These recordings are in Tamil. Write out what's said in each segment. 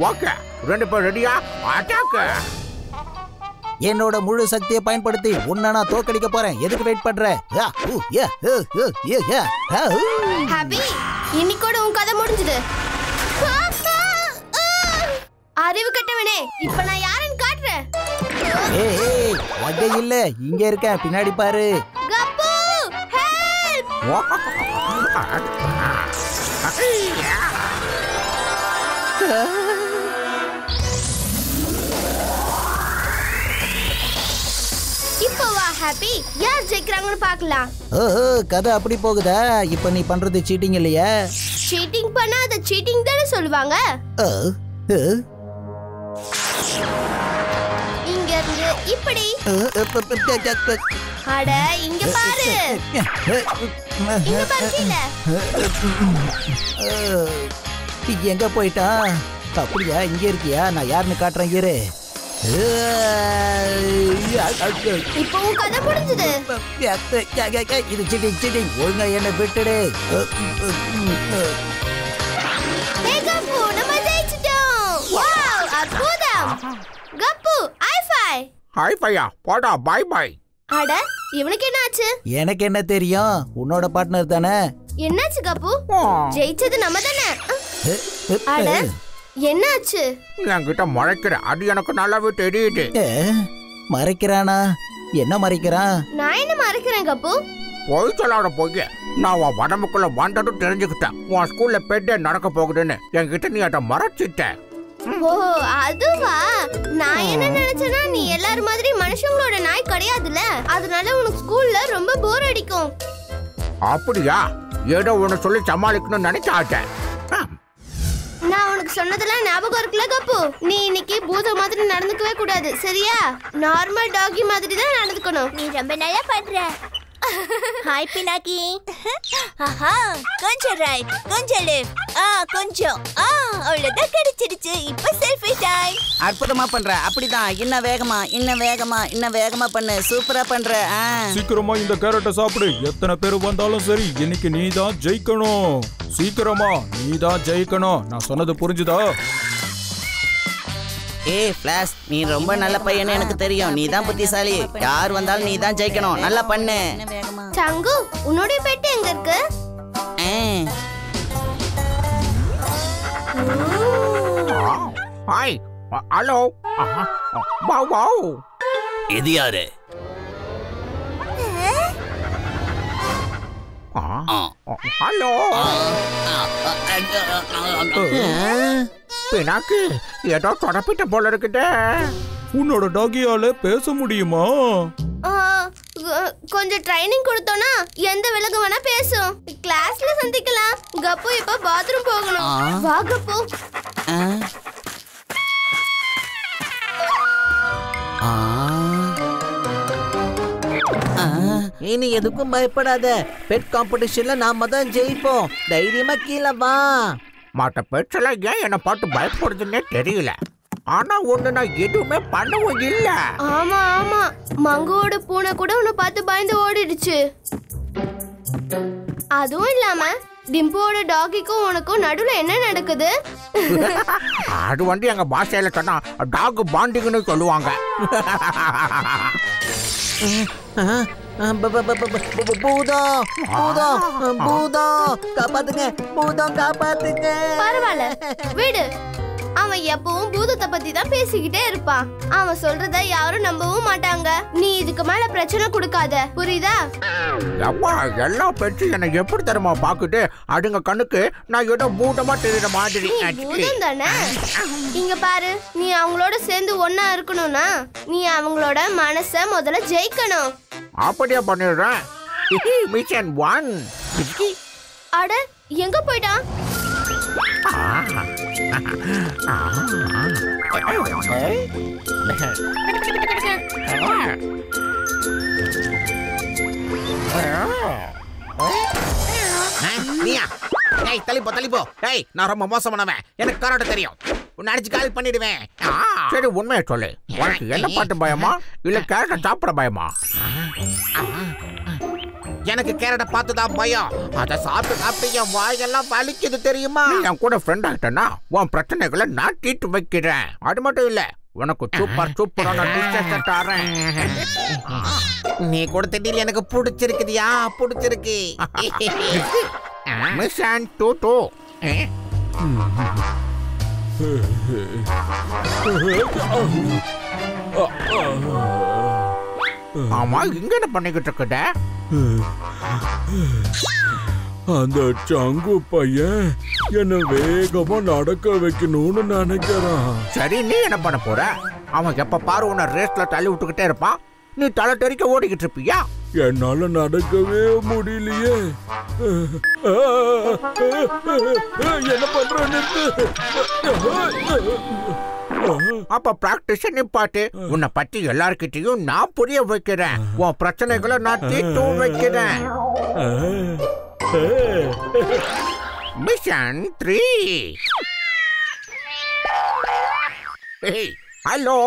ஓகே, ரெண்டு பேர் ரெடியா? அட்டாக்! என்னோட முழு சக்தியை பயன்படுத்தி உன்னை நான் தோக்கடிக்க போறேன். எதுக்கு வெயிட் பண்ற? ஹாப்பி, இன்னைக்கோட உன் கதை முடிஞ்சது. அறிவு கட்டவனே, இப்ப நான் யாருன்னு காட்டுறேன். ஏய், அங்க இல்ல, இங்க இருக்க, பின்னாடி பாரு. Cup, help! இப்போ வா ஹாப்பி, யார் ஜெயிக்கிறாங்கன்னு பார்க்கலாம். ஓஹோ, கதை அப்படி போகுதா? இப்போ நீ பண்றது சீட்டிங் இல்லையா? சீட்டிங் பண்ணா அத சீட்டிங் தானே சொல்லுவாங்க. இங்க இருந்து இப்படி. அட, இங்க பாரு. இங்க பாரு கீழே. எங்க போயிட்டா? அப்படியா, இங்க இருக்கியா? நான் யாருன்னு காட்டுறேன் இரு. இப்போ உன் கதை முடிஞ்சது. இது சீட்டிங் சீட்டிங். ஒழுங்கா என்ன விட்டுடு. கப்பு, நம்ம ஜெயிச்சிட்டோம். வாவ், அற்புதம். Cup, high five. ஹை-ஃபையா? போடா, பை பை. அட, இவனுக்கு என்னாச்சு? எனக்கு என்ன தெரியும்? உன்னோட பார்ட்னர் தானே. என்னாச்சு கப்பு? ஜெயிச்சது நம்ம தானே. அட, என்னாச்சு? என்கிட்ட மறைக்கிற அது எனக்கு நல்லாவே தெரியுது. மறைக்கிறானா? என்ன மறைக்கிறான்? நான் என்ன மறைக்கிறேன் கப்பு? போய் சொல்லாத போய். நான் உன் உடம்புக்குள்ள வந்ததும் தெரிஞ்சுக்கிட்டேன். உன் ஸ்கூல்ல பெட்டே நடக்க போகுதுன்னு. என்கிட்ட நீ அதை மறைச்சிட்ட. ஓ, அதுவா? நான் என்ன நினைச்சேன்னா, நீ எல்லாரும் மாதிரி மனுஷங்களோட நாய் கிடையாதுல, அதனால உனக்கு ஸ்கூல்ல ரொம்ப போர் அடிக்கும். அப்படியா? ஏதோ ஒன்னு சொல்லி சமாளிக்கணும்னு நினைச்சாட்டேன். நான் உனக்கு சொன்னதெல்லாம் ஞாபகம் இருக்குல்ல கப்பு? நீ இன்னைக்கு பூத மாதிரி நடந்துக்கவே கூடாது, சரியா? நார்மல் டாகி மாதிரி தான் நடந்துக்கணும். நீ ரொம்ப நல்லா பண்ற. ஹாய் பினாக்கி. ஆஹா, கொஞ்சம் ரைட், கொஞ்சம் லெஃப்ட், கொஞ்சம் அவ்வளவுதான் கிடைச்சிடுச்சு. இப்ப செல்ஃபி டைம். அற்புதமா பண்ற. அப்படிதான், இன்னும் வேகமா, இன்னும் வேகமா, இன்னும் வேகமா பண்ணு. சூப்பரா பண்ற. சீக்கிரமா இந்த கேரட்டை சாப்பிடு. எத்தனை பேர் வந்தாலும் சரி, இன்னைக்கு நீ தான் ஜெயிக்கணும். சீக்கிரமா நீ தான் ஜெயிக்கணும். நான் சொன்னது புரிஞ்சுதா? ஏய் ஃபிளாஷ், நீ ரொம்ப நல்ல பையன்னு எனக்கு தெரியும். நீ தான் புத்திசாலி. யார் வந்தாலும் நீ தான் ஜெயிக்கணும். நல்லா பண்ணு. சங்கு, உன்னோட பெட் எங்க இருக்கு? Hi, hello. Wow wow. இது யாரு? ஹலோ. பினாக்கு, ஏதோ தொடப்பிட்ட போல இருக்குதே. உன்னோட டாகியால பேச முடியுமா? கொஞ்சம் ட்ரைனிங் கொடுத்தோம்னா எந்த விலங்கு வேணா பேசும். கிளாஸ்ல சந்திக்கலாம். கப்பு இப்ப பாத்ரூம் போகணும். வா கப்பு. இனி எதுக்கும் பயப்படாத. பெட் காம்படிஷன்ல நாம தான் ஜெயிப்போம். தைரியமா கீழே வா. மற்ற பெட்ஸ்லாம் ஏன் என்ன பார்த்து பயப்படுதுன்னே தெரியல. ஆனா ஒண்ணு, நான் எதுவுமே பண்ணவும் இல்ல. ஆமா ஆமா, மங்குவோட பூனை கூட உன்னை பார்த்து பயந்து ஓடிடுச்சு. அதுவும் இல்லாம டிம்போட டாகிக்கும் உனக்கும் நடுவுல என்ன நடக்குது? அது வந்து எங்க பாஷையில சொன்னா டாக் பாண்டிங்னு சொல்லுவாங்க. பூதம் பூதம் பூதம் காப்பாத்துங்க. பூதம் காப்பாத்துங்க. பரவாயில்ல விடு. அவன் எப்பவும் பூதத்தை பத்தி தான் பேசிக்கிட்டே இருப்பான். அவன் சொல்றத யாரும் நம்பவும் மாட்டாங்க. நீ இதுக்கு மேல பிரச்சனை கொடுக்காத, புரியுதா? அப்பா, எல்லா பெட்ஸும் என்னை எப்படி தரமா பாக்குது. அதுங்க கண்ணுக்கு நான் ஏதோ பூதமா தெரியுற மாதிரி. பூதம் தானே. இங்க பாரு, நீ அவங்களோட சேர்ந்து ஒன்னா இருக்கணும்னா நீ அவங்களோட மனச முதல்ல ஜெயிக்கணும். அப்படியே பண்ணிடுறேன். மிஷன் 1. அட, எங்க போயிட்டான்? தள்ளிப்போ. நான் ரொம்ப மோசமானவன். எனக்கு கராட்டே தெரியும். உன்னை அடிச்சு காலி பண்ணிடுவேன். சரி, உண்மையை சொல்லு. உனக்கு என்ன பாட்டு பயமா இல்ல கேரட்டை சாப்பிட பயமா? எனக்கு கேரட்டை பார்த்துதான் பயம். அதை சாப்பிட்டு என் வாயெல்லாம் வலிக்குது தெரியுமா? என் கூட ஃப்ரெண்ட் ஆகிட்டேன்னா உன் பிரச்சனைகளை நான் தீர்த்து வைக்கிறேன். அது மட்டும் இல்ல, உனக்கு சூப்பரான டிஷ்ஷஸ் தரேன். நீ கொடுத்த டீல் எனக்கு பிடிச்சிருக்குதியா, பிடிச்சிருக்கு. மிஷன் 2 ஆமா, இங்க என்ன பண்ணிக்கிட்டு இருக்குட? அந்த சங்கு பையன் என்ன வேகமா நடக்க வைக்கணும்னு நினைக்கிறான். சரி, நீ என்ன பண்ண போற? அவன் எப்ப பாரு உன்னை ரேஸ்ல தள்ளி விட்டுக்கிட்டே இருப்பான். நீ தலை தெறிக்க ஓடிக்கிட்டு இருப்பியா? என்னால நடக்கவே முடியலையே. என்ன பண்றேன்னு அப்ப பிராக்டிஸ் நிப்பாட்டு. உன்னை பத்தி எல்லார்கிட்டயும் நான் புரிய வைக்கிறேன். உன் பிரச்சனைகளை நான் தீர்த்து வைக்கிறேன். மிஷன் 3. ஹலோ.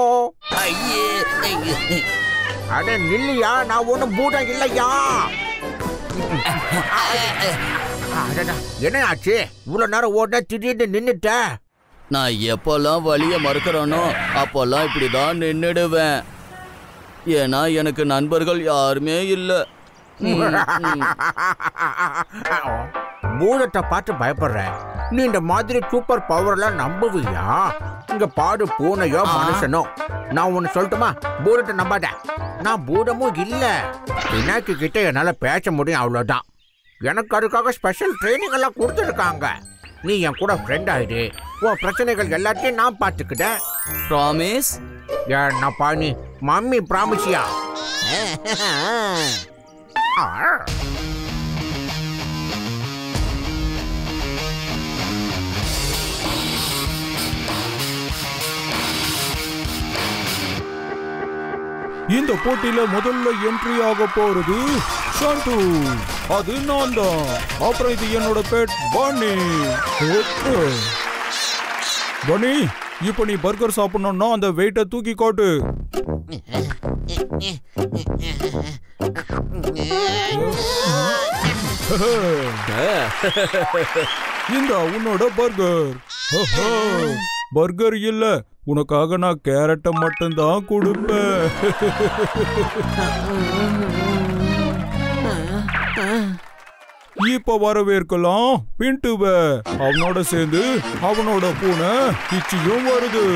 அட நில்லையா, நான் ஒண்ணும் பூதம் இல்லையா. என்ன ஆச்சு? இவ்வளவு நேரம் ஓட திடீர்னு நின்னுட்ட. நான் எப்பெல்லாம் வழிய மறுக்கிறேனோ அப்பெல்லாம் இப்படிதான் நின்னுடுவேன். ஏன்னா எனக்கு நண்பர்கள் யாருமே இல்ல. பூதத்தை பார்த்து பயப்படுற? நீ இந்த மாதிரி சூப்பர் பவர்லாம் நம்புவியா? இங்க பாடு, பூனையோ மனுஷனோ. நான் ஒன்னு சொல்லட்டுமா? பூதத்தை நம்பாத. நான் பூதமும் இல்ல. பினாக்கி கிட்ட என்னால பேச முடியும், அவ்வளவுதான். எனக்கு அதுக்காக ஸ்பெஷல் ட்ரைனிங் எல்லாம் கொடுத்துருக்காங்க. நீ என் கூட ஃப்ரெண்ட் ஆயிடு. உன் பிரச்சனைகள் எல்லாத்தையும் நான் பார்த்துக்கிட்டேன். ப்ராமிஸ்? என்னப்பா நீ மம்மி ப்ராமிஸியா? இந்த போட்டியில முதல்ல என்ட்ரி ஆக போறது ஷாண்டு. அது நான் தான். அப்புறம் இது என்னோட பெட் பன்னி. பன்னி, இப்போ நீ பர்கர் சாப்பிடணும்னா அந்த வெயிட்டை தூக்கி காட்டு. இந்த உன்னோட பர்கர். பர்கர் இல்ல, உனக்காக நான் கேரட்டை மட்டும்தான் கொடுப்பேன். இப்ப வரவேற்கலாம் பின்ட்டுவ. அவனோட சேர்ந்து அவனோட பூனை கிச்சியும் வருது.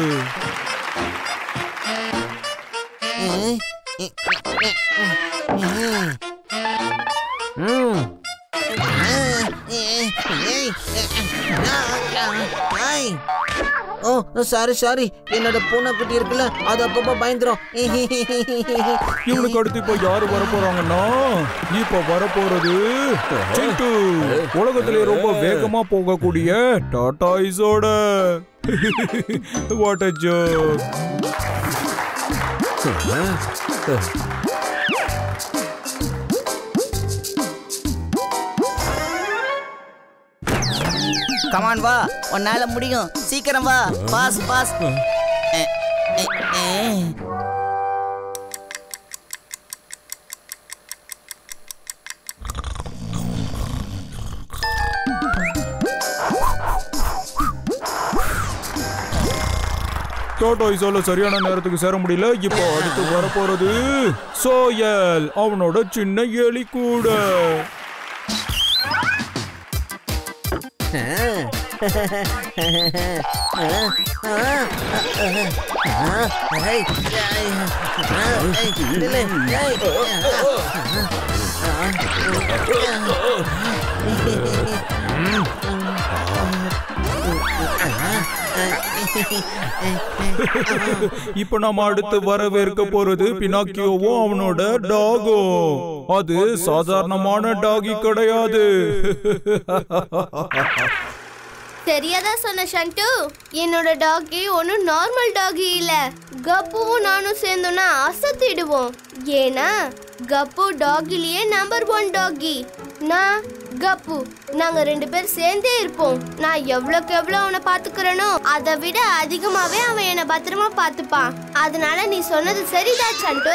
ஓ சாரி, என்னோட பூனைக்குட்டி இருக்குல்ல, அது அப்பப்போ பயந்துரும். இவனுக்கு அடுத்து இப்ப யாரு வர போறாங்கன்னா, இப்ப வரப்போறது சிண்டு. உலகத்திலே ரொம்ப வேகமா போகக்கூடிய டாடாய்ஸோட. What a joke. கமான் வா, உன்னால முடியும். சீக்கிரம் வா, பாஸ். டாடாய்ஸால சரியான நேரத்துக்கு சேர முடியல. இப்போ அடுத்து வரப்போறது சோயல், அவனோட சின்ன எலி கூட. இப்ப நாம அடுத்து வரவேற்க போறது பினாக்கியோவும் அவனோட டாகும். அது சாதாரணமான டாகி கிடையாது. சரியாதான் சொன்ன ஷண்டு. என்னோட டாகி ஒன்னும் நார்மல் டாகி இல்ல. கப்புவும் நானும் சேர்ந்தோம்னா அசத்திடுவோம். ஏன்னா கப்பு டாகிலேயே நம்பர் 1 டாகி. நான் கப்பு நாங்க 2 பேர் சேர்ந்தே இருப்போம். நான் எவ்வளவுக்கு எவ்வளவு அவனை பாத்துக்கிறேனோ அதை விட அதிகமாவே அவன் என்ன பத்திரமா பாத்துப்பான். அதனால நீ சொன்னது சரிதான் சண்டு.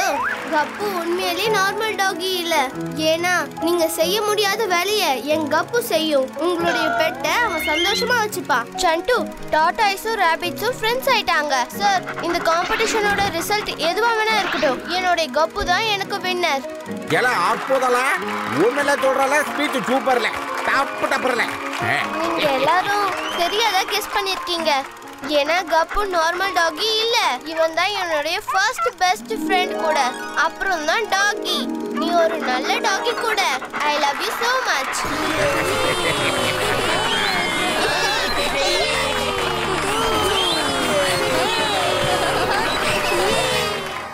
கப்பு உண்மையிலேயே நார்மல் டாகி இல்ல. ஏன்னா நீங்க செய்ய முடியாத வேலையை என் கப்பு செய்யும். உங்களுடைய பெட்டை அவன் சந்தோஷமா வச்சுப்பான். சண்டு, டாடாய்ஸும் ராபிட்ஸும் ஃப்ரெண்ட்ஸ் ஆயிட்டாங்க. சார், இந்த காம்படிஷனோட ரிசல்ட் எதுவா வேணா இருக்கட்டும், என்னோட கப்பு தான் எனக்கு வின்னர். எல்லாம் அற்புதம்ல, ஒண்ணுல சொல்றல, ஸ்பீச் சூப்பர்ல, டாப் டப்பர்ல. நீங்க எல்லாரும் சரியாதான் கெஸ் பண்ணிருக்கீங்க. ஏன்னா கப்பு நார்மல் டாகி இல்ல, இவன் தான் என்னுடைய ஃபர்ஸ்ட் பெஸ்ட் ஃப்ரெண்ட் கூட. அப்புறம் தான் டாகி. நீ ஒரு நல்ல டாகி கூட. I love you so much.